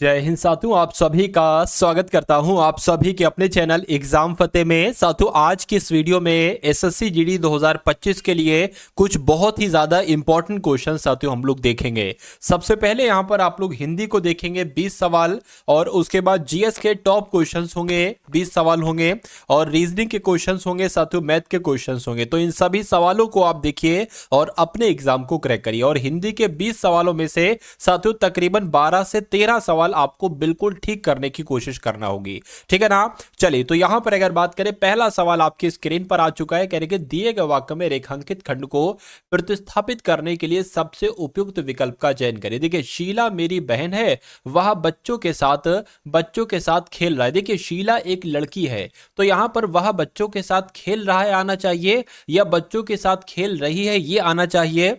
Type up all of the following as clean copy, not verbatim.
जय हिंद साथियों, आप सभी का स्वागत करता हूं आप सभी के अपने चैनल एग्जाम फतेह में। साथियों, आज की इस वीडियो में एसएससी जीडी 2025 के लिए कुछ बहुत ही ज्यादा इंपॉर्टेंट क्वेश्चन साथियों हम लोग देखेंगे। सबसे पहले यहां पर आप लोग हिंदी को देखेंगे 20 सवाल, और उसके बाद जीएस के टॉप क्वेश्चंस होंगे 20 सवाल होंगे, और रीजनिंग के क्वेश्चंस होंगे साथियों, मैथ के क्वेश्चंस होंगे। तो इन सभी सवालों को आप देखिए और अपने एग्जाम को क्रैक करिए। और हिंदी के 20 सवालों में से साथियों तकरीबन 12 से 13 सवाल आपको बिल्कुल ठीक करने की कोशिश करना होगी, ठीक है ना। चलिए, तो यहां पर अगर बात करें, पहला सवाल आपकी स्क्रीन पर आ चुका है। कह रहे कि दिए गए वाक्य में रेखांकित खंड को प्रतिस्थापित करने के लिए सबसे उपयुक्त विकल्प का चयन करें। देखिए, शीला मेरी बहन है, वह बच्चों के साथ खेल रहा है। देखिए, शीला एक लड़की है, तो यहां पर वह बच्चों के साथ खेल रहा है आना चाहिए, या बच्चों के साथ खेल रही है ये आना चाहिए।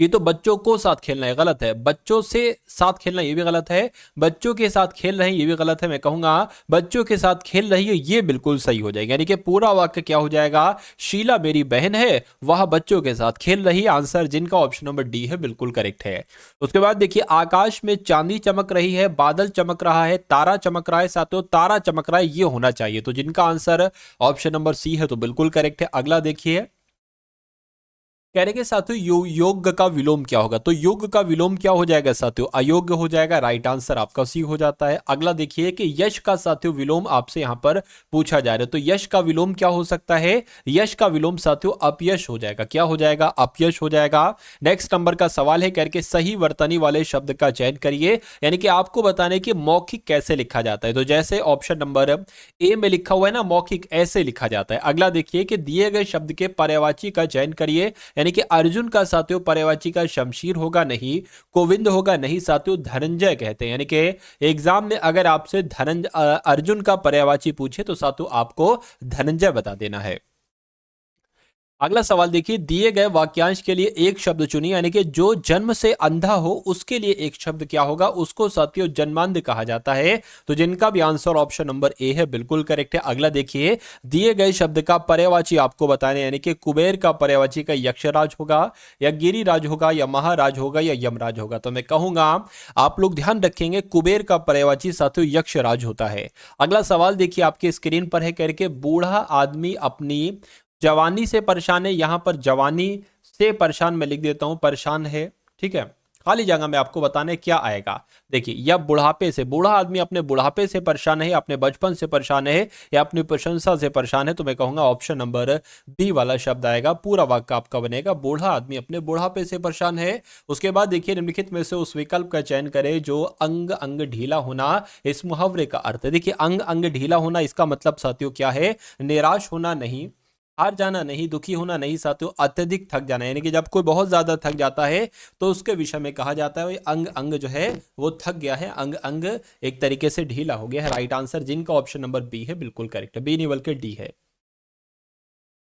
ये तो बच्चों को साथ खेलना है, गलत है। बच्चों से साथ खेलना ये भी गलत है। बच्चों के साथ खेल रहे हैं ये भी गलत है। मैं कहूंगा बच्चों के साथ खेल रही है, ये बिल्कुल सही हो जाएगा। यानी कि पूरा वाक्य क्या हो जाएगा? शीला मेरी बहन है, वह बच्चों के साथ खेल रही है। आंसर जिनका ऑप्शन नंबर डी है बिल्कुल करेक्ट है। उसके बाद देखिए, आकाश में चांदी चमक रही है, बादल चमक रहा है, तारा चमक रहा है। साथियों, तारा चमक रहा है ये होना चाहिए, तो जिनका आंसर ऑप्शन नंबर सी है तो बिल्कुल करेक्ट है। अगला देखिए, कह रहे कि साथियों योग का विलोम क्या होगा? तो योग का विलोम क्या हो जाएगा साथियों? अयोग्य हो जाएगा। राइट आंसर आपका सी हो जाता है। अगला देखिए कि यश का साथियों विलोम आपसे यहां पर पूछा जा रहा है, तो यश का विलोम क्या हो सकता है? यश का विलोम साथियों अपयश हो जाएगा। क्या हो जाएगा? अपयश हो जाएगा। नेक्स्ट नंबर का सवाल है, करके सही वर्तनी वाले शब्द का चयन करिए। यानी कि आपको बताने कि मौखिक कैसे लिखा जाता है, तो जैसे ऑप्शन नंबर ए में लिखा हुआ है ना, मौखिक ऐसे लिखा जाता है। अगला देखिए कि दिए गए शब्द के पर्यायवाची का चयन करिए। यानी कि अर्जुन का साथियों पर्यायवाची का शमशीर होगा नहीं, गोविंद होगा नहीं, साथियों धनंजय कहते हैं। यानी कि एग्जाम में अगर आपसे अर्जुन का पर्यायवाची पूछे तो साथियों आपको धनंजय बता देना है। अगला सवाल देखिए, दिए गए वाक्यांश के लिए एक शब्द चुनिए। यानी कि जो जन्म से अंधा हो उसके लिए एक शब्द क्या होगा? उसको साथियों जन्मांध कहा जाता है, तो जिनका भी आंसर ऑप्शन नंबर ए है बिल्कुल करेक्ट है। अगला देखिए, दिए गए शब्द का पर्यायवाची आपको बताने, यानी कि कुबेर का पर्यायवाची का यक्षराज होगा, या गिरिराज होगा, या महाराज होगा, या यमराज होगा। तो मैं कहूंगा आप लोग ध्यान रखेंगे, कुबेर का पर्यायवाची साथियों यक्षराज होता है। अगला सवाल देखिए आपकी स्क्रीन पर है, करके बूढ़ा आदमी अपनी जवानी से परेशान है। यहां पर जवानी से परेशान मैं लिख देता हूं, परेशान है, ठीक है। खाली जगह में आपको बताने क्या आएगा। देखिए, या बुढ़ापे से, बूढ़ा आदमी अपने बुढ़ापे से परेशान है, अपने बचपन से परेशान है, या अपनी प्रशंसा से परेशान है, तो मैं कहूंगा ऑप्शन नंबर बी वाला शब्द आएगा। पूरा वाक्य आपका बनेगा, बूढ़ा आदमी अपने बुढ़ापे से परेशान है। उसके बाद देखिए, निम्नलिखित में से उस विकल्प का चयन करें जो अंग अंग ढीला होना इस मुहावरे का अर्थ है। देखिए, अंग अंग ढीला होना इसका मतलब साथियों क्या है? निराश होना नहीं, हार जाना नहीं, दुखी होना नहीं साथियों, अत्यधिक थक जाना। यानी कि जब कोई बहुत ज्यादा थक जाता है तो उसके विषय में कहा जाता है अंग अंग जो है वो थक गया है, अंग अंग एक तरीके से ढीला हो गया है। राइट आंसर जिनका ऑप्शन नंबर बी है बिल्कुल करेक्ट है, बी नहीं बल्कि डी है।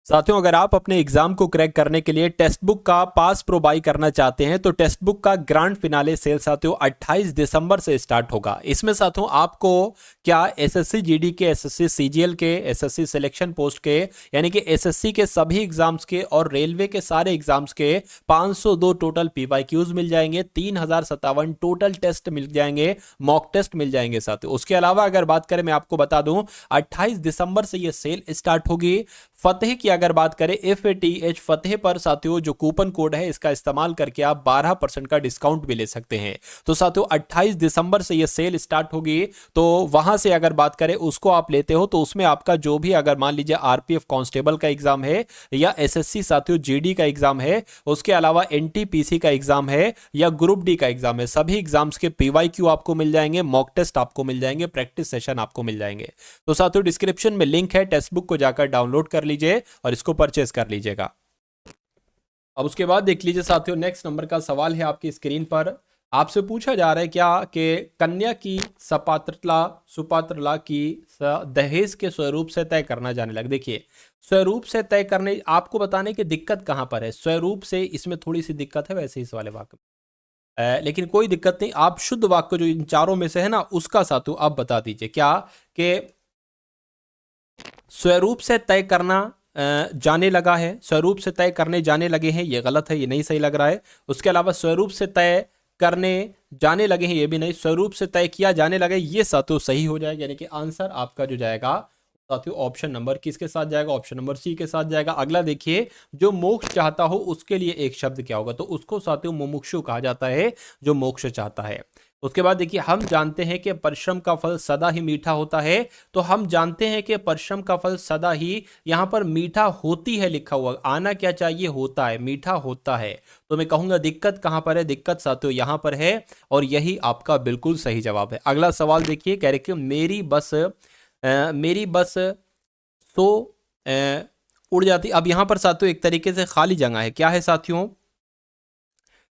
साथियों, अगर आप अपने एग्जाम को क्रैक करने के लिए टेक्स्ट बुक का पास प्रो बाई करना चाहते हैं तो टेक्स्ट बुक का ग्रैंड फिनाले सेल साथियों 28 दिसंबर से स्टार्ट होगा। इसमें साथियों आपको क्या एसएससी जीडी के, एसएससी सीजीएल के, एसएससी सिलेक्शन पोस्ट के, यानी कि एसएससी के सभी एग्जाम्स के और रेलवे के सारे एग्जाम्स के 502 टोटल पीवाईक्यूज मिल जाएंगे, 3057 टोटल टेस्ट मिल जाएंगे, मॉक टेस्ट मिल जाएंगे साथियों। उसके अलावा अगर बात करें, मैं आपको बता दूं 28 दिसंबर से यह सेल स्टार्ट होगी। फतेह की अगर बात करें, FATH फतेह पर साथियों जो कूपन कोड है इसका इस्तेमाल करके आप 12% का डिस्काउंट भी ले सकते हैं। तो साथियों 28 दिसंबर से ये सेल स्टार्ट होगी, तो वहां से अगर बात करें उसको आप लेते हो तो उसमें आपका जो भी, अगर मान लीजिए आरपीएफ कांस्टेबल का एग्जाम है, या एसएससी साथियों जीडी का एग्जाम है, उसके अलावा एनटीपीसी का एग्जाम है, या ग्रुप डी का एग्जाम है, सभी एग्जाम्स के पीवाईक्यू आपको मिल जाएंगे, मॉक टेस्ट आपको मिल जाएंगे, प्रैक्टिस सेशन आपको मिल जाएंगे। तो साथियों डिस्क्रिप्शन में लिंक है, टेक्स्ट बुक को जाकर डाउनलोड कर लीजिए और इसको परचेज कर लीजिएगा। अब उसके बाद देख लीजिए साथियों, नेक्स्ट नंबर का सवाल है आपकी स्क्रीन पर। आपसे पूछा जा रहा है क्या कि कन्या की सपात्रता सुपात्रला की दहेज के स्वरूप से तय करना जाने लगे। देखिए, स्वरूप से तय करने, आपको बताने की दिक्कत कहां पर है? स्वरूप से इसमें थोड़ी सी दिक्कत है वैसे इस वाले वाक्य में, लेकिन कोई दिक्कत नहीं। आप शुद्ध वाक्य जो इन चारों में से है ना उसका साथियों आप बता दीजिए क्या कि स्वरूप से तय करना जाने लगा है, स्वरूप से तय करने जाने लगे हैं, ये गलत है, ये नहीं सही लग रहा है। उसके अलावा स्वरूप से तय करने जाने लगे हैं, ये भी नहीं, स्वरूप से तय किया जाने लगे, ये साथियों सही हो जाएगा। यानी कि आंसर आपका जो जाएगा साथियों ऑप्शन नंबर किसके साथ जाएगा, ऑप्शन नंबर सी के साथ जाएगा। अगला देखिए, जो मोक्ष चाहता हो उसके लिए एक शब्द क्या होगा, तो उसको साथियों मुमुक्षु कहा जाता है, जो मोक्ष चाहता है। उसके बाद देखिए, हम जानते हैं कि परिश्रम का फल सदा ही मीठा होता है, तो हम जानते हैं कि परिश्रम का फल सदा ही, यहां पर मीठा होती है लिखा हुआ, आना क्या चाहिए, होता है, मीठा होता है। तो मैं कहूंगा दिक्कत कहां पर है, दिक्कत साथियों यहां पर है, और यही आपका बिल्कुल सही जवाब है। अगला सवाल देखिए, कह रहे कि मेरी बस सो उड़ जाती। अब यहां पर साथियों एक तरीके से खाली जगह है, क्या है साथियों,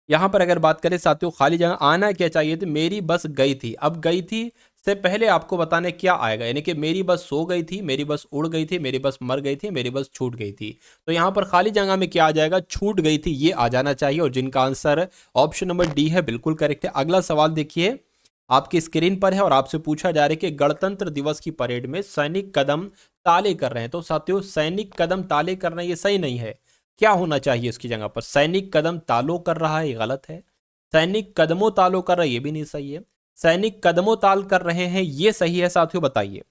यहां पर अगर बात करें साथियों खाली जगह, आना क्या चाहिए थी, मेरी बस गई थी। अब गई थी से पहले आपको बताने क्या आएगा, यानी कि मेरी बस सो गई थी, मेरी बस उड़ गई थी, मेरी बस मर गई थी, मेरी बस छूट गई थी। तो यहां पर खाली जगह में क्या आ जाएगा, छूट गई थी, ये आ जाना चाहिए, और जिनका आंसर ऑप्शन नंबर डी है बिल्कुल करेक्ट है। अगला सवाल देखिए, आपकी स्क्रीन पर है और आपसे पूछा जा रहा है कि गणतंत्र दिवस की परेड में सैनिक कदम ताले कर रहे हैं। तो साथियों सैनिक कदम ताले कर रहे हैं, ये सही नहीं है, क्या होना चाहिए इसकी जगह पर, सैनिक कदम तालों कर रहा है, ये गलत है। सैनिक कदमों तालों कर रहा है, ये भी नहीं सही है। सैनिक कदमों ताल कर रहे हैं, ये सही है साथियों, बताइए,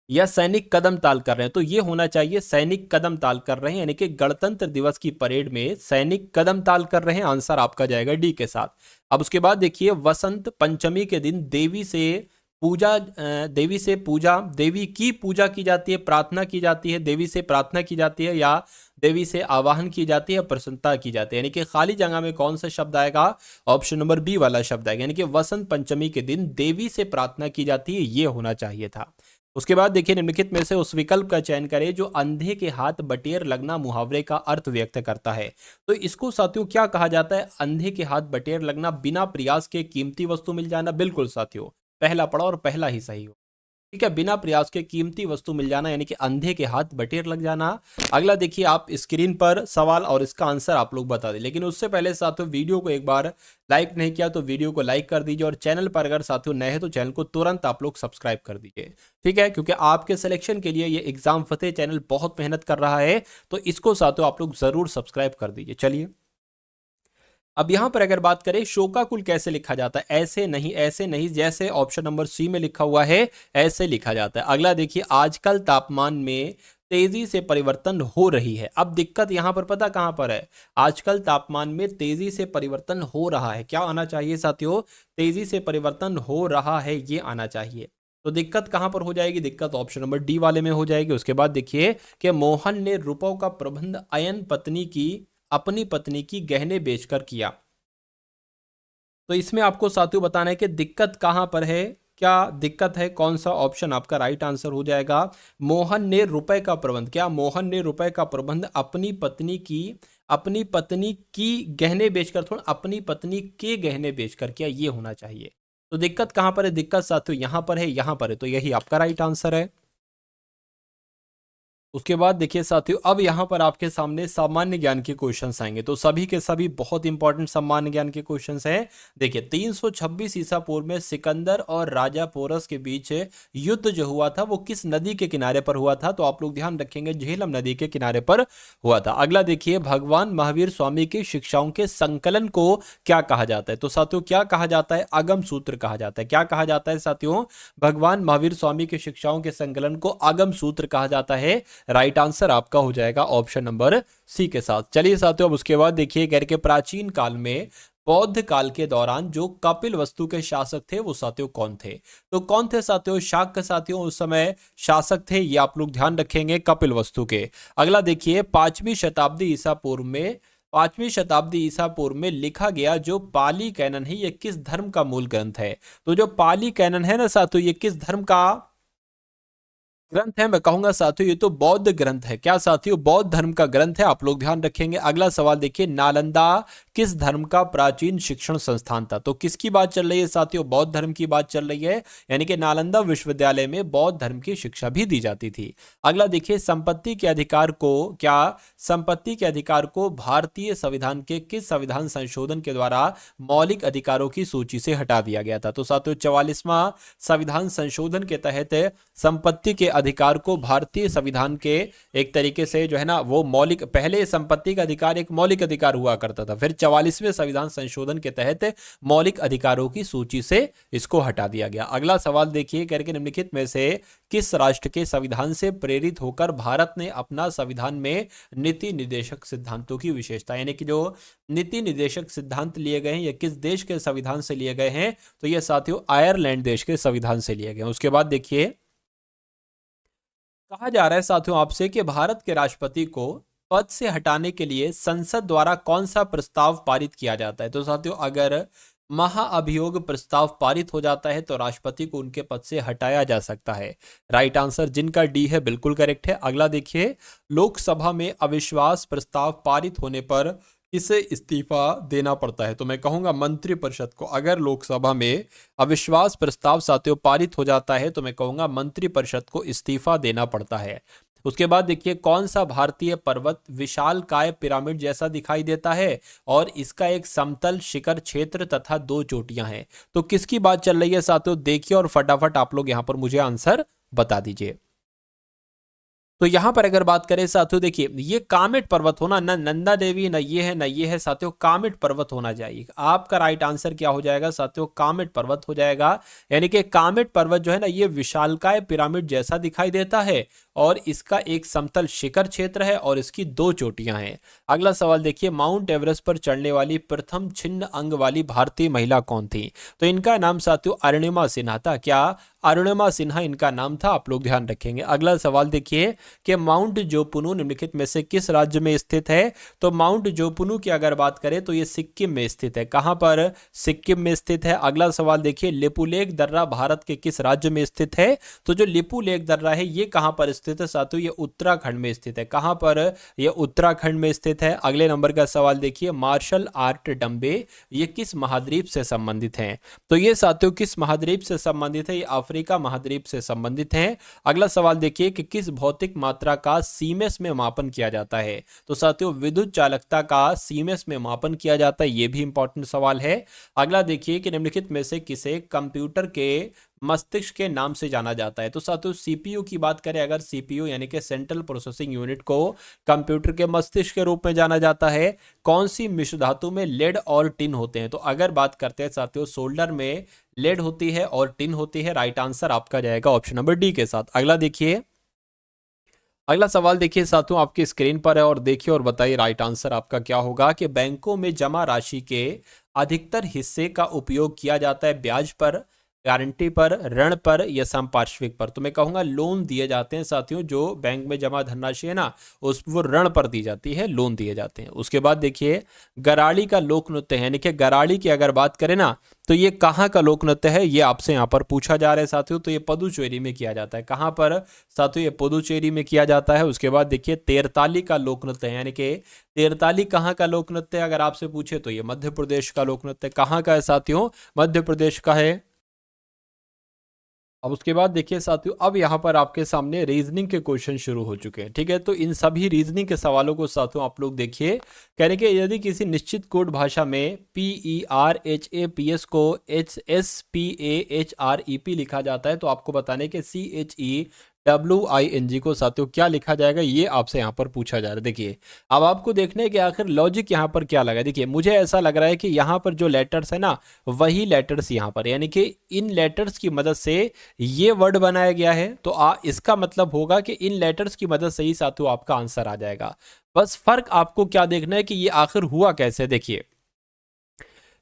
या सैनिक कदम ताल कर रहे हैं, तो ये होना चाहिए सैनिक कदम ताल कर रहे हैं, यानी कि गणतंत्र दिवस की परेड में सैनिक कदम ताल कर रहे हैं, आंसर आपका जाएगा डी के साथ। अब उसके बाद देखिए, वसंत पंचमी के दिन देवी की पूजा की जाती है, प्रार्थना की जाती है, देवी से प्रार्थना की जाती है, या देवी से आवाहन की जाती है, प्रसन्नता की जाती है, यानी कि खाली जगह में कौन सा शब्द आएगा, ऑप्शन नंबर बी वाला शब्द आएगा, यानी कि वसंत पंचमी के दिन देवी से प्रार्थना की जाती है, ये होना चाहिए था। उसके बाद देखिए, निम्नलिखित में से उस विकल्प का चयन करें जो अंधे के हाथ बटेर लगना मुहावरे का अर्थ व्यक्त करता है। तो इसको साथियों क्या कहा जाता है, अंधे के हाथ बटेर लगना, बिना प्रयास के कीमती वस्तु मिल जाना, बिल्कुल साथियों पहला पढ़ा और पहला ही सही हो, ठीक है, बिना प्रयास के कीमती वस्तु मिल जाना, यानी कि अंधे के हाथ बटेर लग जाना। अगला देखिए, आप स्क्रीन पर सवाल और इसका आंसर आप लोग बता दें, लेकिन उससे पहले साथियों वीडियो को एक बार लाइक नहीं किया तो वीडियो को लाइक कर दीजिए, और चैनल पर अगर साथियों नए हैं तो चैनल को तुरंत आप लोग सब्सक्राइब कर दीजिए, ठीक है, क्योंकि आपके सिलेक्शन के लिए ये एग्जाम फतेह चैनल बहुत मेहनत कर रहा है, तो इसको साथियों आप लोग जरूर सब्सक्राइब कर दीजिए। चलिए, अब यहां पर अगर बात करें शोकाकुल कैसे लिखा जाता है, ऐसे नहीं, ऐसे नहीं, जैसे ऑप्शन नंबर सी में लिखा हुआ है ऐसे लिखा जाता है। अगला देखिए, आजकल तापमान में तेजी से परिवर्तन हो रही है। अब दिक्कत यहां पर पता कहां पर है, आजकल तापमान में तेजी से परिवर्तन हो रहा है, क्या आना चाहिए साथियों, तेजी से परिवर्तन हो रहा है, ये आना चाहिए। तो दिक्कत कहां पर हो जाएगी, दिक्कत ऑप्शन नंबर डी वाले में हो जाएगी। उसके बाद देखिए कि मोहन ने रुपयों का प्रबंध अपनी पत्नी की गहने बेचकर किया। तो इसमें आपको साथियों बताना है कि दिक्कत कहां पर है, क्या दिक्कत है, कौन सा ऑप्शन आपका राइट आंसर हो जाएगा। मोहन ने रुपए का प्रबंध, क्या मोहन ने रुपए का प्रबंध अपनी पत्नी की गहने बेचकर, थोड़ा अपनी पत्नी के गहने बेचकर किया, ये होना चाहिए। तो दिक्कत कहां पर है, दिक्कत साथियों यहां पर है, यहां पर है, तो यही आपका राइट आंसर है। उसके बाद देखिए साथियों, अब यहाँ पर आपके सामने सामान्य ज्ञान के क्वेश्चंस आएंगे, तो सभी के सभी बहुत इंपॉर्टेंट सामान्य ज्ञान के क्वेश्चंस हैं। देखिए, 326 ईसा पूर्व में सिकंदर और राजा पोरस के बीच युद्ध जो हुआ था वो किस नदी के किनारे पर हुआ था, तो आप लोग ध्यान रखेंगे झेलम नदी के किनारे पर हुआ था। अगला देखिए, भगवान महावीर स्वामी की शिक्षाओं के संकलन को क्या कहा जाता है, तो साथियों क्या कहा जाता है, आगम सूत्र कहा जाता है। क्या कहा जाता है साथियों, भगवान महावीर स्वामी की शिक्षाओं के संकलन को आगम सूत्र कहा जाता है। राइट आंसर आपका हो जाएगा ऑप्शन नंबर सी के साथ। चलिए साथियों, अब उसके बाद देखिए, गैर के प्राचीन काल में बौद्ध काल के दौरान जो कपिल वस्तु के शासक थे वो साथियों कौन थे, तो कौन थे साथियों, शाक्य साथियों उस समय शासक थे, ये आप लोग ध्यान रखेंगे कपिल वस्तु के। अगला देखिए, 5वीं शताब्दी ईसा पूर्व में लिखा गया जो पाली कैनन है ये किस धर्म का मूल ग्रंथ है, तो जो पाली कैनन है ना साथियों, ये किस धर्म का ग्रंथ है, मैं कहूंगा साथियों ये तो बौद्ध ग्रंथ है। क्या साथियों, बौद्ध धर्म का ग्रंथ है, आप लोग ध्यान रखेंगे। अगला सवाल देखिए, नालंदा किस धर्म का प्राचीन शिक्षण संस्थान था, तो किसकी बात चल रही है साथियों, बौद्ध धर्म की बात चल रही है, यानी कि नालंदा विश्वविद्यालय में बौद्ध धर्म की शिक्षा भी दी जाती थी। अगला देखिए, संपत्ति के अधिकार को भारतीय संविधान के किस संविधान संशोधन के द्वारा मौलिक अधिकारों की सूची से हटा दिया गया था, तो साथियों 44वां संविधान संशोधन के तहत संपत्ति के अधिकार को भारतीय संविधान के एक तरीके से जो है ना वो मौलिक, पहले संपत्ति का अधिकार एक मौलिक अधिकार हुआ करता था, फिर 44वें संविधान संशोधन के तहत मौलिक अधिकारों की सूची से इसको हटा दिया गया। अगला सवाल देखिए, करके निम्नलिखित में से किस राष्ट्र के संविधान से प्रेरित होकर भारत ने अपना संविधान में नीति निर्देशक सिद्धांतों की विशेषता, यानी कि जो नीति निर्देशक सिद्धांत लिए गए हैं ये किस देश के संविधान से लिए गए हैं, तो ये साथियों आयरलैंड देश के संविधान से लिए गए हैं। उसके बाद देखिए कहा जा रहा है साथियों आपसे कि भारत के राष्ट्रपति को पद से हटाने के लिए संसद द्वारा कौन सा प्रस्ताव पारित किया जाता है। तो साथियों अगर महाअभियोग प्रस्ताव पारित हो जाता है तो राष्ट्रपति को उनके पद से हटाया जा सकता है। राइट आंसर जिनका डी है बिल्कुल करेक्ट है। अगला देखिए, लोकसभा में अविश्वास प्रस्ताव पारित होने पर इसे इस्तीफा देना पड़ता है। तो मैं कहूंगा मंत्रिपरिषद को। अगर लोकसभा में अविश्वास प्रस्ताव साथियों पारित हो जाता है तो मैं कहूंगा मंत्रिपरिषद को इस्तीफा देना पड़ता है। उसके बाद देखिए, कौन सा भारतीय पर्वत विशालकाय पिरामिड जैसा दिखाई देता है और इसका एक समतल शिखर क्षेत्र तथा 2 चोटियां हैं। तो किसकी बात चल रही है साथियों, देखिए और फटाफट आप लोग यहां पर मुझे आंसर बता दीजिए। तो यहां पर अगर बात करें साथियों, देखिए ये कामेट पर्वत होना, न नंदा देवी न ये है न ये है साथियों, कामेट पर्वत होना चाहिए। आपका राइट आंसर क्या हो जाएगा साथियों, कामेट पर्वत हो जाएगा। यानी कि कामेट पर्वत जो है ना ये विशालकाय पिरामिड जैसा दिखाई देता है और इसका एक समतल शिखर क्षेत्र है और इसकी 2 चोटियां हैं। अगला सवाल देखिए, माउंट एवरेस्ट पर चढ़ने वाली प्रथम छिन्न अंग वाली भारतीय महिला कौन थी। तो इनका नाम साथियों अरुणिमा सिन्हा था। क्या अरुणिमा सिन्हा इनका नाम था, आप लोग ध्यान रखेंगे। अगला सवाल देखिए कि माउंट जोपुनू निम्नलिखित में से किस राज्य में स्थित है। तो माउंट जोपुनू की अगर बात करें तो ये सिक्किम में स्थित है। कहां पर, सिक्किम में स्थित है। अगला सवाल देखिए, लिपुलेख दर्रा भारत के किस राज्य में स्थित है। तो जो लिपुलेख दर्रा है ये कहां पर स्थित है साथियों, ये उत्तराखंड में स्थित है। कहां पर, ये उत्तराखंड में स्थित है। अगले नंबर का सवाल देखिए, मार्शल आर्ट डंबे ये किस महाद्वीप से संबंधित हैं। तो ये साथियों किस महाद्वीप से संबंधित है, ये अफ्रीका महाद्वीप से संबंधित हैं। अगला सवाल देखिए कि किस भौतिक मात्रा का सीमेंस में मापन किया जाता है। तो साथियों विद्युत चालकता का सीमेंस में मापन किया जाता है, ये भी इंपॉर्टेंट सवाल है। अगला देखिए कि निम्नलिखित में से किसे कंप्यूटर के मस्तिष्क के नाम से जाना जाता है। तो साथियों सीपीयू की बात करें, अगर सीपीयू यानी कि सेंट्रल प्रोसेसिंग यूनिट को कंप्यूटर के मस्तिष्क के रूप में जाना जाता है। कौन सी मिश्र धातु में लेड और टिन होते हैं। तो अगर बात करते हैं साथियों सोल्डर में लेड होती है और टिन होती है। राइट आंसर आपका जाएगा ऑप्शन नंबर डी के साथ। अगला देखिए, अगला सवाल देखिए साथियों आपकी स्क्रीन पर है और देखिए और बताइए राइट आंसर आपका क्या होगा कि बैंकों में जमा राशि के अधिकतर हिस्से का उपयोग किया जाता है ब्याज पर, गारंटी पर, ऋण पर या संपार्श्विक पर। तो मैं कहूंगा लोन दिए जाते हैं साथियों, जो बैंक में जमा धनराशि है ना उस वो ऋण पर दी जाती है, लोन दिए जाते हैं। उसके बाद देखिए गराड़ी का लोक नृत्य है, यानी कि गराड़ी की अगर बात करें ना तो ये कहाँ का लोक नृत्य है, ये आपसे यहाँ पर पूछा जा रहा है साथियों। तो ये पुदुचेरी में किया जाता है। कहाँ पर साथियों, ये पुदुचेरी में किया जाता है। उसके बाद देखिए तेरताली का लोक नृत्य है, यानी कि तेरताली कहाँ का लोक नृत्य है अगर आपसे पूछे तो ये मध्य प्रदेश का लोक नृत्य। कहाँ का है साथियों, मध्य प्रदेश का है। अब उसके बाद देखिए साथियों अब यहाँ पर आपके सामने रीजनिंग के क्वेश्चन शुरू हो चुके हैं। ठीक है, तो इन सभी रीजनिंग के सवालों को साथियों आप लोग देखिए। कहने के यदि किसी निश्चित कोड भाषा में PERHAPS को HSPAHREP लिखा जाता है तो आपको बताने के CHEWING को साथियों क्या लिखा जाएगा, ये आपसे यहाँ पर पूछा जा रहा है। देखिए अब आपको देखना है कि आखिर लॉजिक यहाँ पर क्या लगा। देखिए मुझे ऐसा लग रहा है कि यहाँ पर जो लेटर्स है ना वही लेटर्स यहाँ पर, यानी कि इन लेटर्स की मदद से ये वर्ड बनाया गया है। तो इसका मतलब होगा कि इन लेटर्स की मदद से ही साथियों आपका आंसर आ जाएगा। बस फर्क आपको क्या देखना है कि ये आखिर हुआ कैसे। देखिए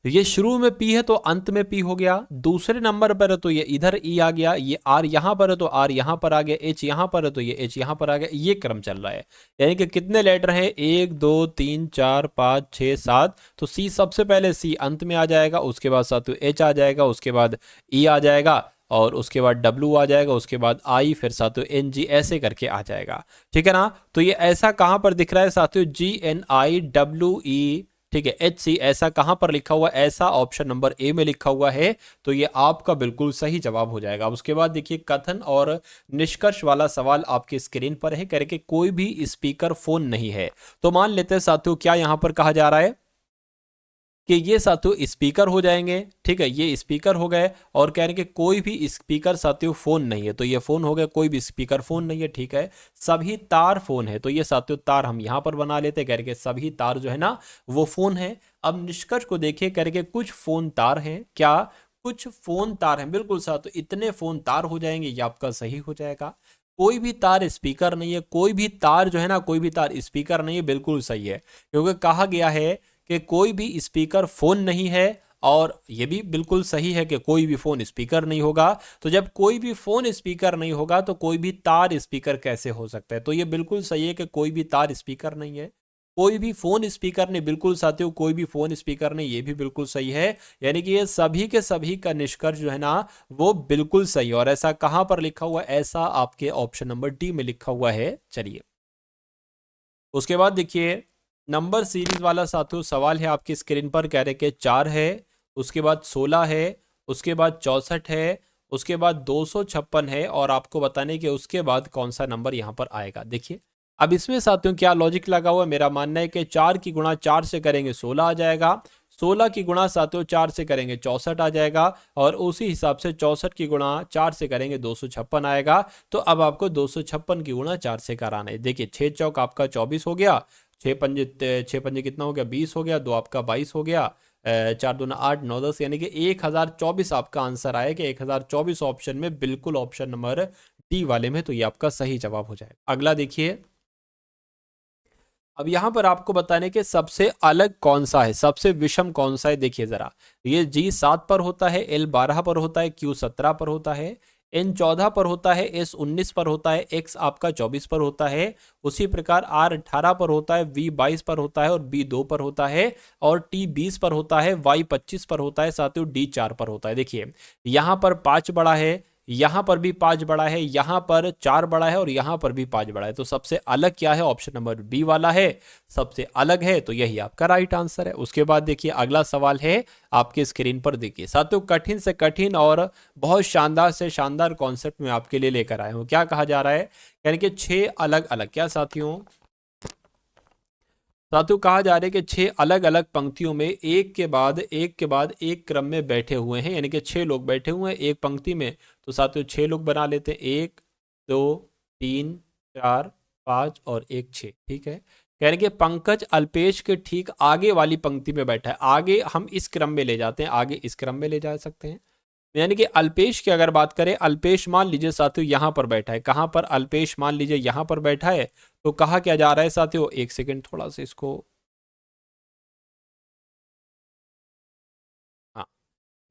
ये शुरू में पी है तो अंत में पी हो गया, दूसरे नंबर पर है तो ये इधर ई आ गया, ये आर यहां पर है तो आर यहां पर आ गया, एच यहां पर है तो ये एच यहां पर आ गया। ये क्रम चल रहा है, यानी कि कितने लेटर हैं 1 2 3 4 5 6 7। तो सी सबसे पहले सी अंत में आ जाएगा, उसके बाद साथियों एच आ जाएगा, उसके बाद ई आ जाएगा और उसके बाद डब्ल्यू आ जाएगा, उसके बाद आई, फिर साथियों एन जी, ऐसे करके आ जाएगा। ठीक है ना, तो ये ऐसा कहां पर दिख रहा है साथियों, GNIWE, ठीक है, HC ऐसा कहां पर लिखा हुआ, ऐसा ऑप्शन नंबर ए में लिखा हुआ है। तो ये आपका बिल्कुल सही जवाब हो जाएगा। उसके बाद देखिए कथन और निष्कर्ष वाला सवाल आपकी स्क्रीन पर है, करके कोई भी स्पीकर फोन नहीं है। तो मान लेते हैं साथियों क्या यहां पर कहा जा रहा है कि ये साथियों स्पीकर हो जाएंगे, ठीक है, ये स्पीकर हो गए, और कह रहे हैं कि कोई भी स्पीकर साथियों फोन नहीं है, तो ये फोन हो गया, कोई भी स्पीकर फोन नहीं है, ठीक है, सभी तार फोन है, तो ये साथियों तार हम यहां पर बना लेते हैं, कह रहे कि सभी तार जो है ना वो फोन है। अब निष्कर्ष को देखिए, कह रहे कि कुछ फोन तार हैं, क्या कुछ फोन तार हैं, बिल्कुल साथियों इतने फोन तार हो जाएंगे, ये आपका सही हो जाएगा। कोई भी तार स्पीकर नहीं है, कोई भी तार जो है ना, कोई भी तार स्पीकर नहीं है, बिल्कुल सही है, क्योंकि कहा गया है कि कोई भी स्पीकर फोन नहीं है, और ये भी बिल्कुल सही है कि कोई भी फोन स्पीकर नहीं होगा। तो जब कोई भी फोन स्पीकर नहीं होगा तो कोई भी तार स्पीकर कैसे हो सकता है, तो ये बिल्कुल सही है कि कोई भी तार स्पीकर नहीं है, कोई भी फोन स्पीकर नहीं, बिल्कुल साथियों कोई भी फोन स्पीकर नहीं, ये भी बिल्कुल सही है। यानी कि ये सभी के सभी का निष्कर्ष जो है ना वो बिल्कुल सही है। और ऐसा कहां पर लिखा हुआ है, ऐसा आपके ऑप्शन नंबर डी में लिखा हुआ है। चलिए उसके बाद देखिए नंबर सीरीज वाला साथियों सवाल है आपकी स्क्रीन पर, कह रहे कि 4 है, उसके बाद 16 है, उसके बाद 64 है, उसके बाद 256 है, और आपको बताने के उसके बाद कौन सा नंबर यहां पर आएगा। देखिए अब इसमें साथियों क्या लॉजिक लगा हुआ है, मेरा मानना है कि 4 की गुणा 4 से करेंगे 16 आ जाएगा, 16 की गुणा साथियों 4 से करेंगे 64 आ जाएगा, और उसी हिसाब से 64 की गुणा 4 से करेंगे 256 आएगा। तो अब आपको 256 की गुणा 4 से कराना है। देखिए 6 चौक आपका 24 हो गया, 6 पंजे कितना हो गया 20 हो गया, 2 आपका 22 हो गया, 4 दूना 8 9 10, यानी कि 1024 आपका आंसर आएगा। 1024 ऑप्शन में बिल्कुल ऑप्शन नंबर डी वाले में, तो ये आपका सही जवाब हो जाएगा। अगला देखिए, अब यहां पर आपको बताने के सबसे अलग कौन सा है, सबसे विषम कौन सा है। देखिए जरा, ये जी 7 पर होता है, एल 12 पर होता है, क्यू 17 पर होता है, एन 14 पर होता है, एस 19 पर होता है, एक्स आपका 24 पर होता है, उसी प्रकार आर 18 पर होता है, वी 22 पर होता है, और बी 2 पर होता है, और टी 20 पर होता है, वाई 25 पर होता है, साथियों डी 4 पर होता है। देखिए यहां पर 5 बड़ा है, यहां पर भी 5 बड़ा है, यहां पर 4 बड़ा है, और यहां पर भी 5 बड़ा है, तो सबसे अलग क्या है, ऑप्शन नंबर बी वाला है, सबसे अलग है, तो यही आपका राइट आंसर है। उसके बाद देखिए अगला सवाल है आपके स्क्रीन पर, देखिए साथियों कठिन से कठिन और बहुत शानदार से शानदार कॉन्सेप्ट में आपके लिए लेकर आया हूं। क्या कहा जा रहा है, यानी कि 6 अलग अलग, क्या साथियों साथियों कहा जा रहा है कि 6 अलग अलग पंक्तियों में एक के बाद एक के बाद एक क्रम में बैठे हुए हैं, यानी कि 6 लोग बैठे हुए हैं एक पंक्ति में। तो साथियों 6 लोग बना लेते हैं, 1 2 3 4 5 और 1 6, ठीक है। कह रहे कि पंकज अल्पेश के ठीक आगे वाली पंक्ति में बैठा है, आगे हम इस क्रम में ले जाते हैं, आगे इस क्रम में ले जा सकते हैं। यानी कि अल्पेश की अगर बात करें, अल्पेश मान लीजिए साथियों यहां पर बैठा है, कहां पर, अल्पेश मान लीजिए यहां पर बैठा है, तो कहा क्या जा रहा है साथियों, एक सेकंड थोड़ा सा इसको, हाँ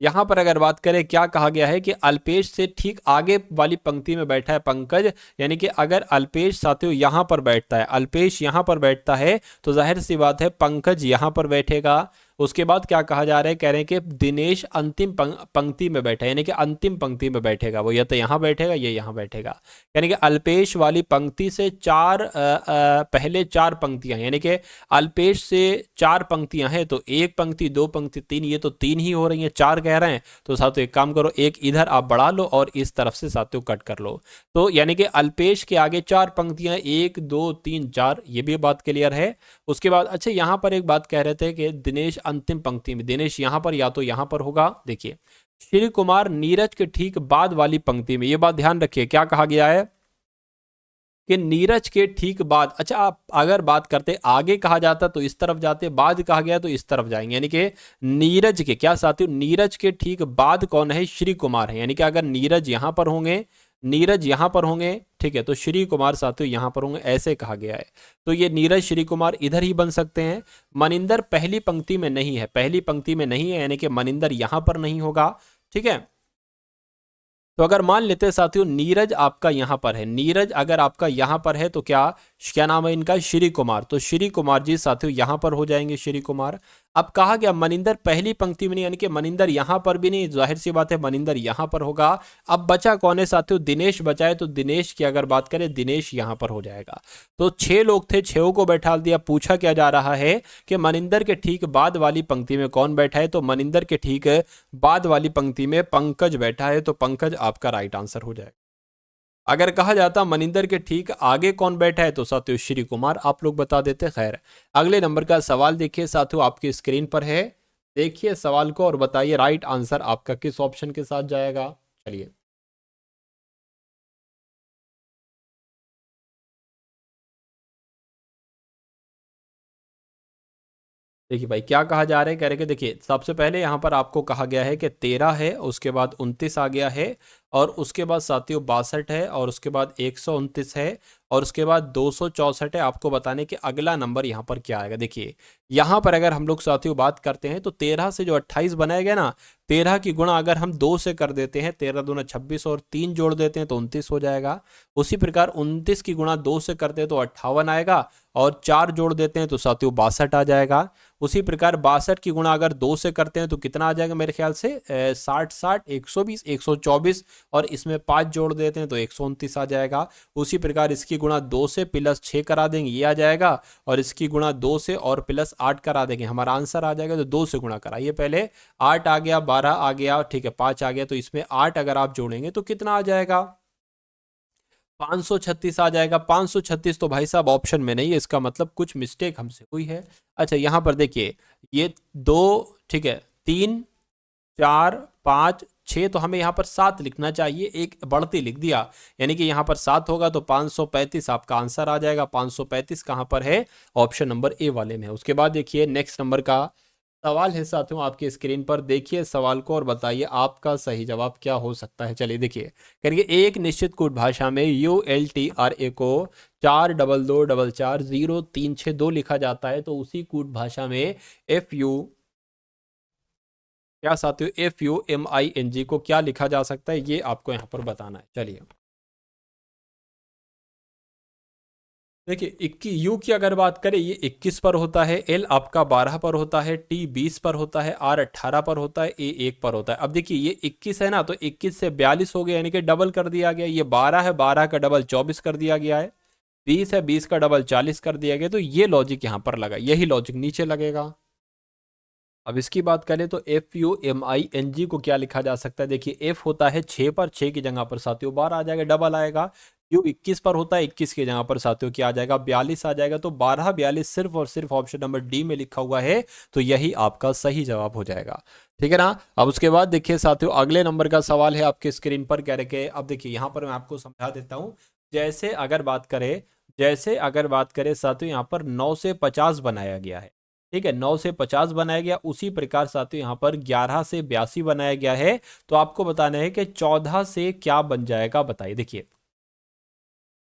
यहां पर अगर बात करें क्या कहा गया है कि अल्पेश से ठीक आगे वाली पंक्ति में बैठा है पंकज, यानी कि अगर अल्पेश साथियों यहां पर बैठता है, अल्पेश यहां पर बैठता है, तो जाहिर सी बात है पंकज यहां पर बैठेगा। उसके बाद क्या कहा जा रहा है, कह रहे हैं कि दिनेश अंतिम पंक्ति में बैठा है, यानी कि अंतिम पंक्ति में बैठेगा, वो या तो यहां बैठेगा ये यहां बैठेगा। यानी कि अल्पेश वाली पंक्ति से पहले 4 पंक्तियां, यानी कि अल्पेश से 4 पंक्तियां हैं, तो 1 पंक्ति 2 पंक्ति 3, ये तो 3 ही हो रही है, 4 कह रहे हैं, तो साथियों एक काम करो, एक इधर आप बढ़ा लो और इस तरफ से साथियों कट कर लो। तो यानी कि अल्पेश के आगे 4 पंक्तियां, 1 2 3 4, ये भी बात क्लियर है। उसके बाद अच्छा यहां पर एक बात कह रहे थे कि दिनेश अंतिम पंक्ति में, दिनेश यहां पर या तो यहां पर होगा। देखिए श्री कुमार नीरज के ठीक बाद वाली पंक्ति में, ये बात ध्यान रखिए, क्या कहा गया है कि नीरज के ठीक बाद, अच्छा आप अगर बात करते आगे कहा जाता तो इस तरफ जाते, बाद कहा गया तो इस तरफ जाएंगे, यानी कि नीरज के, क्या साथियों नीरज के ठीक बाद कौन है, श्री कुमार है, यानी कि अगर नीरज यहां पर होंगे, नीरज यहां पर होंगे, ठीक है, तो श्री कुमार साथियों यहां पर होंगे, ऐसे कहा गया है। तो ये नीरज श्री कुमार इधर ही बन सकते हैं। मनिंदर पहली पंक्ति में नहीं है, पहली पंक्ति में नहीं है, यानी कि मनिंदर यहां पर नहीं होगा, ठीक है। तो अगर मान लेते हैं साथियों नीरज आपका यहां पर है, नीरज अगर आपका यहां पर है, तो क्या क्या नाम है इनका, श्री कुमार, तो श्री कुमार जी साथियों यहां पर हो जाएंगे, श्री कुमार। अब कहा गया मनिंदर पहली पंक्ति में नहीं, यानी कि मनिंदर यहां पर भी नहीं, जाहिर सी बात है मनिंदर यहां पर होगा। अब बचा कौन है साथियों, दिनेश बचा है, तो दिनेश की अगर बात करें दिनेश यहां पर हो जाएगा। तो 6 लोग थे, 6 को बैठा दिया। पूछा क्या जा रहा है कि मनिंदर के ठीक बाद वाली पंक्ति में कौन बैठा है, तो मनिंदर के ठीक बाद वाली पंक्ति में पंकज बैठा है, तो पंकज आपका राइट आंसर हो जाएगा। अगर कहा जाता मनिंदर के ठीक आगे कौन बैठा है, तो साथियों श्री कुमार आप लोग बता देते। खैर अगले नंबर का सवाल देखिए साथियों आपकी स्क्रीन पर है, देखिए सवाल को और बताइए राइट आंसर आपका किस ऑप्शन के साथ जाएगा। चलिए देखिए भाई क्या कहा जा रहा है, कह रहे कि देखिए सबसे पहले यहाँ पर आपको कहा गया है कि 13 है, उसके बाद 29 आ गया है, और उसके बाद साथियों 62 है, और उसके बाद 129 है, और उसके बाद 264 है। आपको बताने कि अगला नंबर यहाँ पर क्या आएगा। देखिए यहाँ पर अगर हम लोग साथियों बात करते हैं तो 13 से जो 28 बनाया गया ना, 13 की गुणा अगर हम 2 से कर देते हैं, 13 दूना 26 और 3 जोड़ देते हैं तो 29 हो जाएगा। उसी प्रकार 29 की गुणा 2 से करते हैं तो 58 आएगा, और 4 जोड़ देते हैं तो साथियों 62 आ जाएगा। उसी प्रकार 62 की गुणा अगर 2 से करते हैं तो कितना आ जाएगा मेरे ख्याल से 60 60 120 124, और इसमें 5 जोड़ देते हैं तो 129 आ जाएगा। उसी प्रकार इसकी गुणा 2 से प्लस 6 करा देंगे, ये आ जाएगा, और इसकी गुणा 2 से और प्लस 8 करा देंगे, हमारा आंसर आ जाएगा। तो 2 से गुणा कराइए पहले, 8 आ गया, 12 आ गया, ठीक है, 5 आ गया, तो इसमें 8 अगर आप जोड़ेंगे तो कितना आ जाएगा, 536 आ जाएगा। 536 तो भाई साहब ऑप्शन में नहीं है, इसका मतलब कुछ मिस्टेक हमसे हुई है। अच्छा यहाँ पर देखिए ये 2, ठीक है, 3 4 5 6, तो हमें यहाँ पर 7 लिखना चाहिए, एक बढ़ती लिख दिया, यानी कि यहाँ पर 7 होगा तो 535 आपका आंसर आ जाएगा। 535 कहाँ पर है, ऑप्शन नंबर ए वाले में है। उसके बाद देखिए नेक्स्ट नंबर का सवाल है साथियों आपके स्क्रीन पर, देखिए सवाल को और बताइए आपका सही जवाब क्या हो सकता है। चलिए देखिए करिए, एक निश्चित कूट भाषा में ULTRA को 422440362 लिखा जाता है, तो उसी कूट भाषा में FU क्या साथियों FUMING को क्या लिखा जा सकता है, ये आपको यहाँ पर बताना है। चलिए देखिए 21 यू की अगर बात करें, ये 21 पर होता है, एल आपका 12 पर होता है, टी 20 पर होता है, आर 18 पर होता है, ए 1 पर होता है। अब देखिए ये 21 है ना, तो 21 से 42 हो गया, यानी कि डबल कर दिया गया। ये 12 है, 12 का डबल 24 कर दिया गया है। 20 है, 20 का डबल 40 कर दिया गया। तो ये लॉजिक यहाँ पर लगा, यही लॉजिक नीचे लगेगा। अब इसकी बात करें तो FUMING को क्या लिखा जा सकता है। देखिए एफ होता है 6 पर, 6 की जगह पर साथियों 12 आ जाएगा, डबल आएगा। यू 21 पर होता है, 21 की जगह पर साथियों क्या आ जाएगा, 42 आ जाएगा। तो 12 42 सिर्फ और सिर्फ ऑप्शन नंबर डी में लिखा हुआ है, तो यही आपका सही जवाब हो जाएगा। ठीक है ना। अब उसके बाद देखिए साथियों अगले नंबर का सवाल है आपके स्क्रीन पर, कह रहे अब देखिए यहाँ पर मैं आपको समझा देता हूँ। जैसे अगर बात करें साथियों, यहाँ पर 9 से 50 बनाया गया है, ठीक है, 9 से 50 बनाया गया। उसी प्रकार साथियों यहाँ पर 11 से 82 बनाया गया है। तो आपको बताना है कि 14 से क्या बन जाएगा, बताइए। देखिए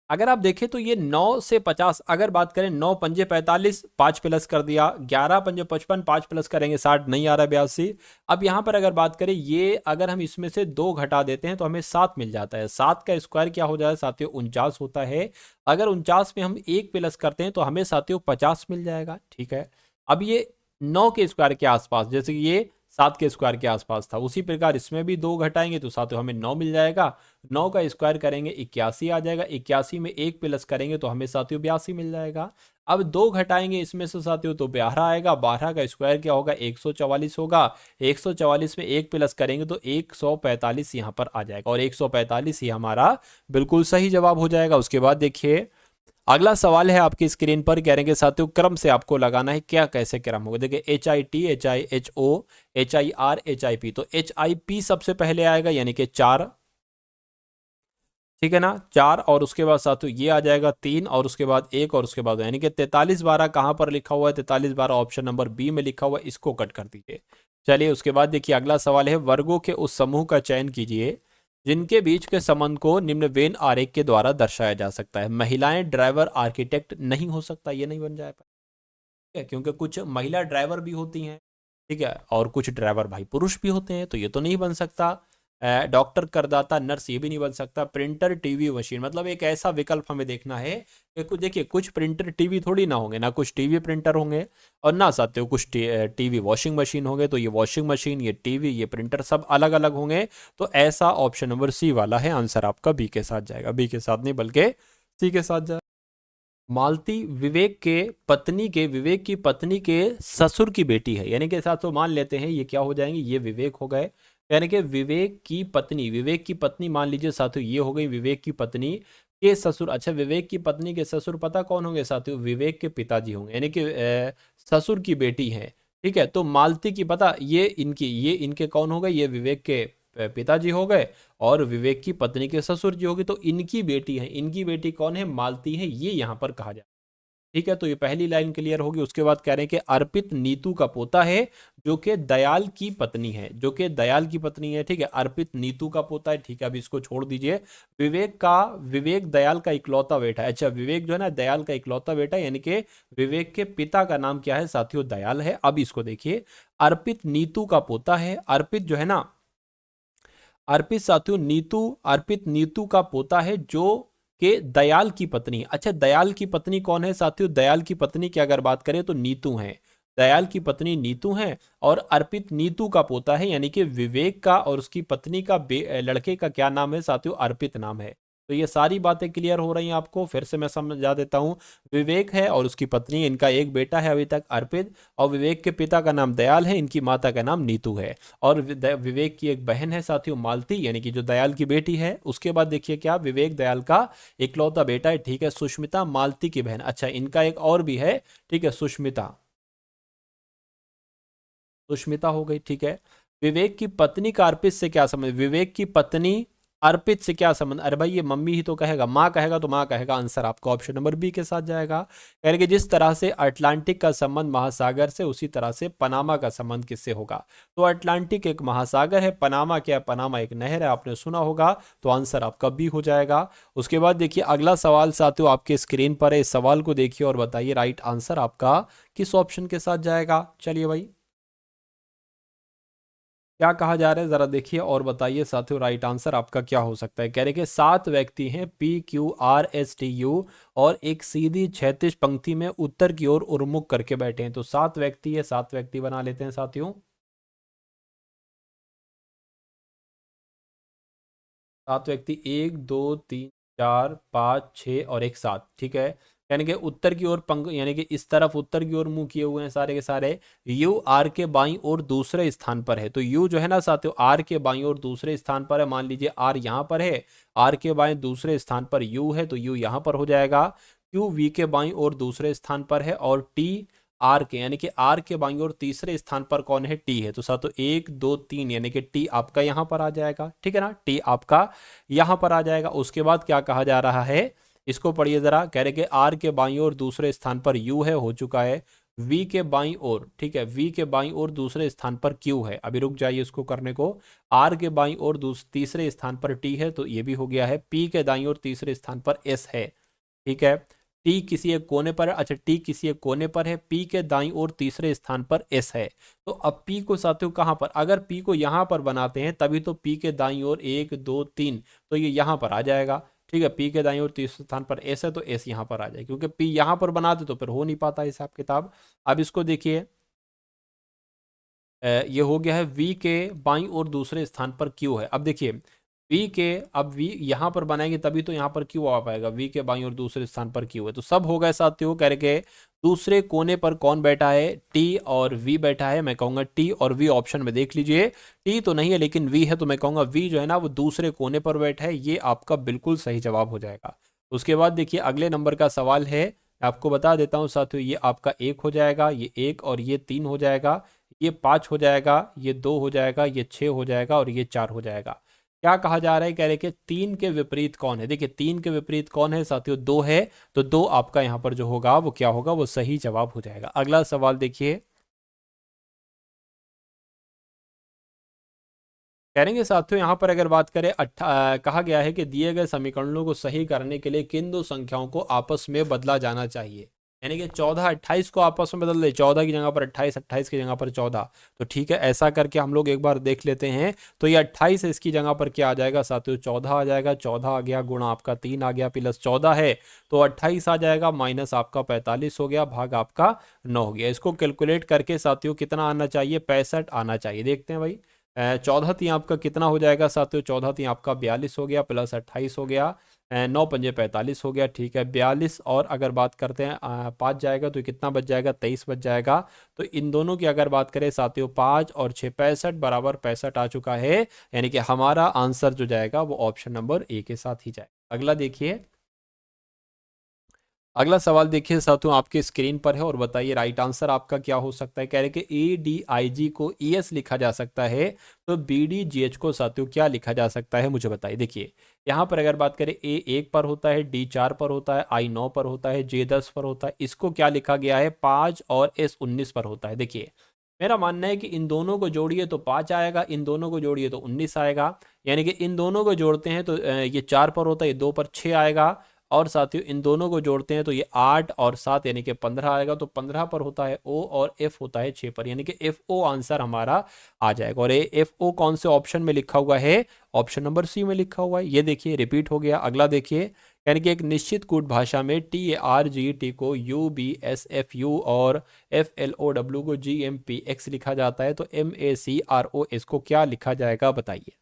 अगर आप देखें तो ये 9 से 50 अगर बात करें, 9 पंजे 45, 5 प्लस कर दिया, 11 पंजे 55, 5 प्लस करेंगे 60, नहीं आ रहा 82। अब यहाँ पर अगर बात करें, ये अगर हम इसमें से 2 घटा देते हैं तो हमें 7 मिल जाता है। 7 का स्क्वायर क्या हो जाएगा साथियों, 49 होता है। अगर 49 में हम 1 प्लस करते हैं तो हमें साथियों 50 मिल जाएगा। ठीक है, अब ये 9 के स्क्वायर के आसपास, जैसे कि ये 7 के स्क्वायर के आसपास था, उसी प्रकार इसमें भी 2 घटाएंगे तो साथियों हमें 9 मिल जाएगा। 9 का स्क्वायर करेंगे 81 आ जाएगा। 81 में 1 प्लस करेंगे तो हमें साथियों 82 मिल जाएगा। अब 2 घटाएंगे इसमें से साथियों तो 12 आएगा। 12 का स्क्वायर क्या होगा, 144 होगा। 144 में 1 प्लस करेंगे तो 145 यहाँ पर आ जाएगा, और 145 ही हमारा बिल्कुल सही जवाब हो जाएगा। उसके बाद देखिए अगला सवाल है आपकी स्क्रीन पर, कह रहे हैं साथियों क्रम से आपको लगाना है, क्या कैसे क्रम होगा। देखिए HIT HIHO HIR HIP, तो HIP सबसे पहले आएगा, यानी कि 4, ठीक है ना, 4, और उसके बाद साथियों ये आ जाएगा 3, और उसके बाद 1, और उसके बाद यानी कि 43 12 कहाँ पर लिखा हुआ है, 43 12 ऑप्शन नंबर बी में लिखा हुआ है, इसको कट कर दीजिए। चलिए उसके बाद देखिए अगला सवाल है, वर्गों के उस समूह का चयन कीजिए जिनके बीच के संबंध को निम्न वेन आरेख के द्वारा दर्शाया जा सकता है। महिलाएं ड्राइवर आर्किटेक्ट नहीं हो सकता, ये नहीं बन जाएगा, ठीक है, क्योंकि कुछ महिला ड्राइवर भी होती हैं, ठीक है, और कुछ ड्राइवर भाई पुरुष भी होते हैं, तो ये तो नहीं बन सकता। डॉक्टर करदाता नर्स, ये भी नहीं बन सकता। प्रिंटर टीवी मशीन, मतलब एक ऐसा विकल्प हमें देखना है कि कुछ देखिए कुछ प्रिंटर टीवी थोड़ी ना होंगे, ना कुछ टीवी प्रिंटर होंगे, और ना साथियों कुछ टीवी वॉशिंग मशीन होंगे। तो ये वॉशिंग मशीन, ये टीवी, ये प्रिंटर सब अलग अलग होंगे। तो ऐसा ऑप्शन नंबर सी वाला है आंसर आपका, बी के साथ जाएगा। बी के साथ नहीं बल्कि सी के साथ जाएगा। मालती विवेक की पत्नी के ससुर की बेटी है, यानी कि साथ तो मान लेते हैं ये क्या हो जाएंगे, ये विवेक हो गए, यानी कि विवेक की पत्नी मान लीजिए साथियों ये हो गई विवेक की पत्नी के ससुर। अच्छा विवेक की पत्नी के ससुर पता कौन होंगे साथियों, विवेक के पिताजी होंगे, यानी कि ससुर की बेटी है। ठीक है। तो मालती की पता, ये इनके कौन हो गए, ये विवेक के पिताजी हो गए और विवेक की पत्नी के ससुर जी हो गए। तो इनकी बेटी है, इनकी बेटी कौन है, मालती है, ये यहां पर कहा जाए। ठीक है, तो ये पहली लाइन क्लियर होगी। उसके बाद कह रहे हैं कि अर्पित नीतू का पोता है जो कि दयाल की पत्नी है, जो कि दयाल की पत्नी है। ठीक है, अर्पित नीतू का पोता है। ठीक है, अब इसको छोड़ दीजिए। विवेक दयाल का इकलौता बेटा है। अच्छा, विवेक जो है ना दयाल का इकलौता बेटा है, यानी कि विवेक के पिता का नाम क्या है साथियों, दयाल है। अब इसको देखिए, अर्पित नीतू का पोता है। अर्पित जो है ना, अर्पित साथियों अर्पित नीतू का पोता है जो के दयाल की पत्नी है। अच्छा, दयाल की पत्नी कौन है साथियों, दयाल की पत्नी की अगर बात करें तो नीतू है। दयाल की पत्नी नीतू है और अर्पित नीतू का पोता है, यानी कि विवेक का और उसकी पत्नी का लड़के का क्या नाम है साथियों, अर्पित नाम है। तो ये सारी बातें क्लियर हो रही हैं आपको, फिर से मैं समझा देता हूं। विवेक है और उसकी पत्नी, इनका एक बेटा है अभी तक अर्पित, और विवेक के पिता का नाम दयाल है, इनकी माता का नाम नीतू है। और विवेक की एक बहन है साथियों, मालती, यानी कि जो दयाल की बेटी है। उसके बाद देखिए क्या, विवेक दयाल का इकलौता बेटा है। ठीक है, सुष्मिता मालती की बहन। अच्छा, इनका एक और भी है। ठीक है, सुष्मिता, सुष्मिता हो गई। ठीक है, विवेक की पत्नी का अर्पित से क्या संबंध, विवेक की पत्नी अर्पित से क्या संबंध, अरे भाई ये मम्मी ही तो कहेगा, माँ कहेगा तो माँ कहेगा। आंसर आपका ऑप्शन नंबर बी के साथ जाएगा। कह रहे कि जिस तरह से अटलांटिक का संबंध महासागर से, उसी तरह से पनामा का संबंध किससे होगा। तो अटलांटिक एक महासागर है, पनामा क्या है, पनामा एक नहर है, आपने सुना होगा। तो आंसर आपका बी हो जाएगा। उसके बाद देखिए अगला सवाल साथियों आपके स्क्रीन पर है, इस सवाल को देखिए और बताइए राइट आंसर आपका किस ऑप्शन के साथ जाएगा। चलिए भाई, क्या कहा जा रहा है जरा देखिए और बताइए साथियों, राइट आंसर आपका क्या हो सकता है। कह रहे कि 7 व्यक्ति हैं, PQRSTU, और एक सीधी क्षैतिज पंक्ति में उत्तर की ओर उन्मुख करके बैठे हैं। तो 7 व्यक्ति है, 7 व्यक्ति बना लेते हैं साथियों। 7 व्यक्ति, 1 2 3 4 5 6 और एक 7। ठीक है, यानी कि उत्तर की ओर पंख, यानी कि इस तरफ उत्तर की ओर मुंह किए हुए हैं सारे के सारे। यू आर के बाईं ओर दूसरे स्थान पर है। तो यू जो है ना साथियों, आर के बाईं ओर दूसरे स्थान पर है। मान लीजिए आर यहाँ पर है, आर के बाएं दूसरे स्थान पर यू है, तो यू यहाँ पर हो जाएगा। क्यू वी के बाईं ओर दूसरे स्थान पर है, और टी आर के, यानी कि आर के बाईं ओर तीसरे स्थान पर कौन है, टी है। तो साथियों 1 2 3, यानी कि टी आपका यहां पर आ जाएगा। ठीक है ना, टी आपका यहां पर आ जाएगा। उसके बाद क्या कहा जा रहा है, इसको पढ़िए जरा। कह रहे कि आर के बाईं ओर दूसरे स्थान पर यू है, हो चुका है। वी के बाईं ओर, ठीक है, वी के बाईं ओर दूसरे स्थान पर क्यू है। अभी रुक जाइए इसको करने को। आर के बाईं ओर तीसरे स्थान पर टी है, तो ये भी हो गया है। पी के दाईं ओर तीसरे स्थान पर एस है। ठीक है, टी किसी एक कोने पर है। अच्छा, टी किसी एक कोने पर है, पी के दाईं ओर तीसरे स्थान पर एस है। तो अब पी को साथियों कहां पर, अगर पी को यहां पर बनाते हैं तभी तो पी के दाईं ओर 1 2 3, तो ये यहां पर आ जाएगा। ठीक है, पी के दाईं ओर तीसरे स्थान पर एस है, तो एस यहां पर आ जाएगा, क्योंकि पी यहां पर बनाते तो फिर हो नहीं पाता हिसाब किताब। अब इसको देखिए, ये हो गया है वी के बाईं ओर दूसरे स्थान पर क्यू है। अब देखिए वी के, अब वी यहां पर बनाएंगे तभी तो यहां पर क्यू आ पाएगा। वी के बाईं ओर दूसरे स्थान पर क्यू है, तो सब हो गए साथियों। कह रहे के दूसरे कोने पर कौन बैठा है, टी और वी बैठा है। मैं कहूंगा टी और वी, ऑप्शन में देख लीजिए। टी तो नहीं है लेकिन वी है, तो मैं कहूंगा वी जो है ना वो दूसरे कोने पर बैठा है। ये आपका बिल्कुल सही जवाब हो जाएगा। उसके बाद देखिए अगले नंबर का सवाल है, आपको बता देता हूं साथियों, ये आपका 1 हो जाएगा, ये 1 और ये 3 हो जाएगा, ये 5 हो जाएगा, ये 2 हो जाएगा, ये 6 हो जाएगा और ये 4 हो जाएगा। क्या कहा जा रहा है, कह रहे कि 3 के विपरीत कौन है। देखिए 3 के विपरीत कौन है साथियों, 2 है। तो 2 आपका यहां पर जो होगा वो क्या होगा, वो सही जवाब हो जाएगा। अगला सवाल देखिए, कहेंगे साथियों यहां पर अगर बात करें, कहा गया है कि दिए गए समीकरणों को सही करने के लिए किन दो संख्याओं को आपस में बदला जाना चाहिए। यानी कि 14 28 को आपस में बदल दे, 14 की जगह पर 28, 28 की जगह पर 14। तो ठीक है, ऐसा करके हम लोग एक बार देख लेते हैं। तो ये 28 है, इसकी जगह पर क्या आ जाएगा साथियों, 14 आ जाएगा। 14 आ गया, गुणा आपका 3 आ गया, प्लस 14 है तो 28 आ जाएगा, माइनस आपका 45 हो गया, भाग आपका 9 हो गया। इसको कैलकुलेट करके साथियों कितना आना चाहिए, 65 आना चाहिए। देखते हैं भाई, 14 तीन आपका कितना हो जाएगा साथियों, 14 तीन आपका 42 हो गया, प्लस 28 हो गया, 9 पंजे 45 हो गया। ठीक है, 42, और अगर बात करते हैं 5 जाएगा तो कितना बच जाएगा, 23 बच जाएगा। तो इन दोनों की अगर बात करें साथियों, 5 और 6 65 बराबर 65 आ चुका है। यानी कि हमारा आंसर जो जाएगा वो ऑप्शन नंबर ए के साथ ही जाएगा। अगला देखिए, अगला सवाल देखिए साथियों आपके स्क्रीन पर है और बताइए राइट आंसर आपका क्या हो सकता है। कह रहे कि ADIG को ES लिखा जा सकता है, तो BDGH को साथियों क्या लिखा जा सकता है, मुझे बताइए। देखिए यहाँ पर अगर बात करें A 1 पर होता है, D 4 पर होता है, I 9 पर होता है, J 10 पर होता है, इसको क्या लिखा गया है 5 और S 19 पर होता है। देखिए मेरा मानना है कि इन दोनों को जोड़िए तो 5 आएगा, इन दोनों को जोड़िए तो 19 आएगा, यानी कि इन दोनों को जोड़ते हैं तो ये 4 पर होता है, ये 2 पर 6 आएगा, और साथियों इन दोनों को जोड़ते हैं तो ये 8 और 7 यानी कि 15 आएगा, तो 15 पर होता है O और F होता है 6 पर, यानी कि FO आंसर हमारा आ जाएगा। और ये FO कौन से ऑप्शन में लिखा हुआ है, ऑप्शन नंबर सी में लिखा हुआ है। ये देखिए रिपीट हो गया। अगला देखिए, यानी कि एक निश्चित कूट भाषा में TARGT को UBSFU और FLOW को GMPX लिखा जाता है, तो MACROS को क्या लिखा जाएगा बताइए।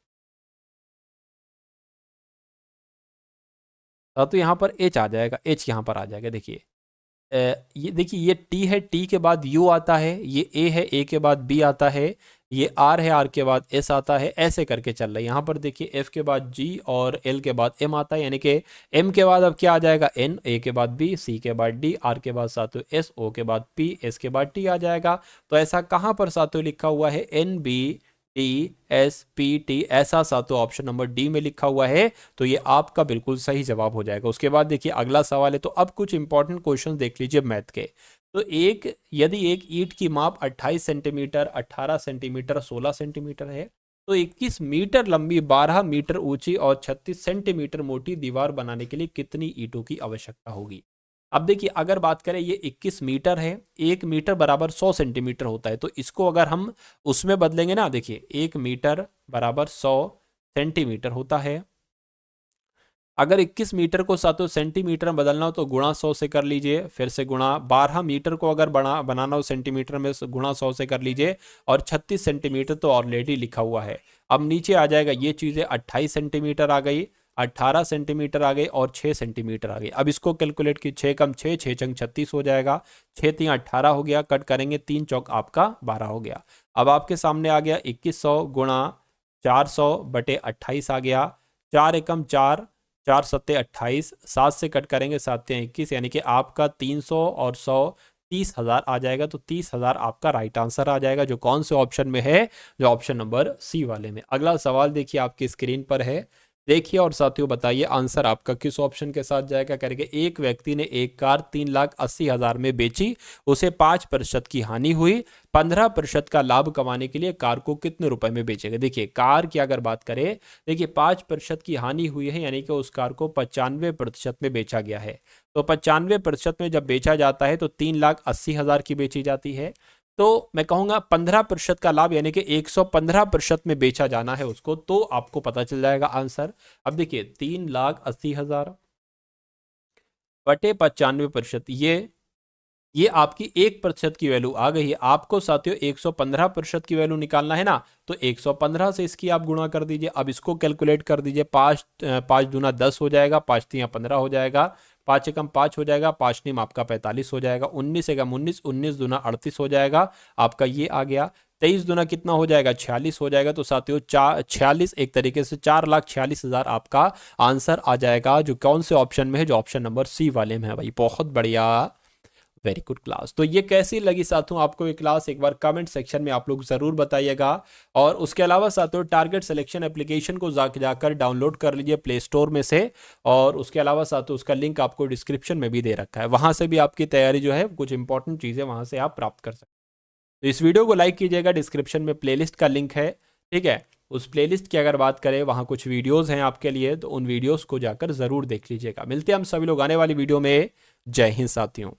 तो यहाँ पर H आ जाएगा, H यहाँ पर आ जाएगा। देखिए ये देखिए ये T है, T के बाद U आता है, ये A है, A के बाद B आता है, ये R है, R के बाद S आता है, ऐसे करके चल रहा है। यहाँ पर देखिए F के बाद G और L के बाद M आता है, यानी कि M के बाद अब क्या आ जाएगा N, A के बाद B, C के बाद D, R के बाद साथियों S, O के बाद P, S के बाद T आ जाएगा। तो ऐसा कहाँ पर साथियों लिखा हुआ है NBTSPT, ऐसा साथियों ऑप्शन नंबर डी में लिखा हुआ है, तो ये आपका बिल्कुल सही जवाब हो जाएगा। उसके बाद देखिए अगला सवाल है, तो अब कुछ इंपॉर्टेंट क्वेश्चन देख लीजिए मैथ के। तो यदि एक ईंट की माप 28 सेंटीमीटर, 18 सेंटीमीटर, 16 सेंटीमीटर है, तो 21 मीटर लंबी, 12 मीटर ऊंची और 36 सेंटीमीटर मोटी दीवार बनाने के लिए कितनी ईंटों की आवश्यकता होगी। अब देखिए अगर बात करें ये 21 मीटर है, 1 मीटर बराबर 100 सेंटीमीटर होता है, तो इसको अगर हम उसमें बदलेंगे ना, देखिए 1 मीटर बराबर 100 सेंटीमीटर होता है। अगर 21 मीटर को सातों सेंटीमीटर में बदलना हो तो गुणा 100 से कर लीजिए, फिर से गुणा 12 मीटर को अगर बनाना हो सेंटीमीटर में गुणा 100 से कर लीजिए, और 36 सेंटीमीटर तो ऑलरेडी लिखा हुआ है। अब नीचे आ जाएगा ये चीज़ें, 28 सेंटीमीटर आ गई, 18 सेंटीमीटर आ गई और 6 सेंटीमीटर आ गई। अब इसको कैलकुलेट की, 6 कम 6, 6 चंग 36 हो जाएगा, 6 3 18 हो गया, कट करेंगे 3 चौक आपका 12 हो गया। अब आपके सामने आ गया 2100 गुणा 400 बटे 28 आ गया, 4 एकम 4, 4 सत्ते 28, 7 से कट करेंगे 7 21, यानी कि आपका 300 और 100 30,000 आ जाएगा। तो 30,000 आपका राइट आंसर आ जाएगा, जो कौन से ऑप्शन में है, जो ऑप्शन नंबर सी वाले में। अगला सवाल देखिए आपकी स्क्रीन पर है, देखिए और साथियों बताइए आंसर आपका किस ऑप्शन के साथ जाएगा। करेंगे एक व्यक्ति ने एक कार 3,80,000 में बेची, उसे 5% की हानि हुई, 15% का लाभ कमाने के लिए कार को कितने रुपए में बेचेगा। देखिए कार की अगर बात करें, देखिए 5% की हानि हुई है, यानी कि उस कार को 95% में बेचा गया है। तो 95% में जब बेचा जाता है तो 3,80,000 की बेची जाती है। तो मैं कहूंगा 15% का लाभ, यानी कि 115% में बेचा जाना है उसको, तो आपको पता चल जाएगा आंसर। अब देखिए 3,80,000 बटे 95%, ये आपकी 1% की वैल्यू आ गई है। आपको साथियों 115% की वैल्यू निकालना है ना, तो 115 से इसकी आप गुणा कर दीजिए। अब इसको कैलकुलेट कर दीजिए, 5 दूना 10 हो जाएगा, 5 तिया 15 हो जाएगा, 5 एकम 5 हो जाएगा, 5 नीम आपका 45 हो जाएगा, 19 एकम 19, 19 दूना 38 हो जाएगा, आपका ये आ गया। 23 दूना कितना हो जाएगा, 46 हो जाएगा। तो साथियों 46 एक तरीके से 4,46,000 आपका आंसर आ जाएगा, जो कौन से ऑप्शन में है, जो ऑप्शन नंबर सी वाले में है। भाई बहुत बढ़िया, वेरी गुड क्लास। तो ये कैसी लगी साथियों आपको ये क्लास, एक बार कमेंट सेक्शन में आप लोग जरूर बताइएगा। और उसके अलावा साथियों टारगेट सिलेक्शन एप्लीकेशन को जाकर डाउनलोड कर लीजिए प्ले स्टोर में से, और उसके अलावा साथियों उसका लिंक आपको डिस्क्रिप्शन में भी दे रखा है, वहां से भी आपकी तैयारी जो है कुछ इंपॉर्टेंट चीजें वहां से आप प्राप्त कर सकते हैं। तो इस वीडियो को लाइक कीजिएगा, डिस्क्रिप्शन में प्लेलिस्ट का लिंक है, ठीक है। उस प्लेलिस्ट की अगर बात करें, वहाँ कुछ वीडियोस हैं आपके लिए, तो उन वीडियोस को जाकर ज़रूर देख लीजिएगा। मिलते हैं हम सभी लोग आने वाली वीडियो में। जय हिंद साथियों।